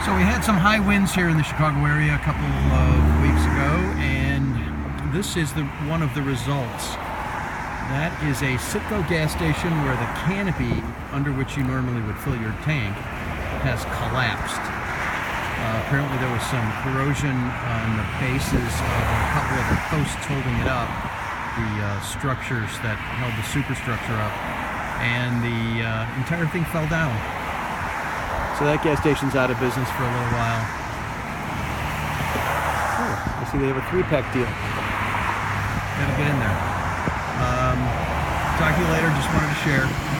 So we had some high winds here in the Chicago area a couple of weeks ago, and this is one of the results. That is a Citgo gas station where the canopy under which you normally would fill your tank has collapsed. Apparently there was some corrosion on the bases of a couple of the posts holding it up, the structures that held the superstructure up, and the entire thing fell down. So that gas station's out of business for a little while. Oh, I see they have a 3-pack deal. Gotta get in there. Talk to you later, just wanted to share.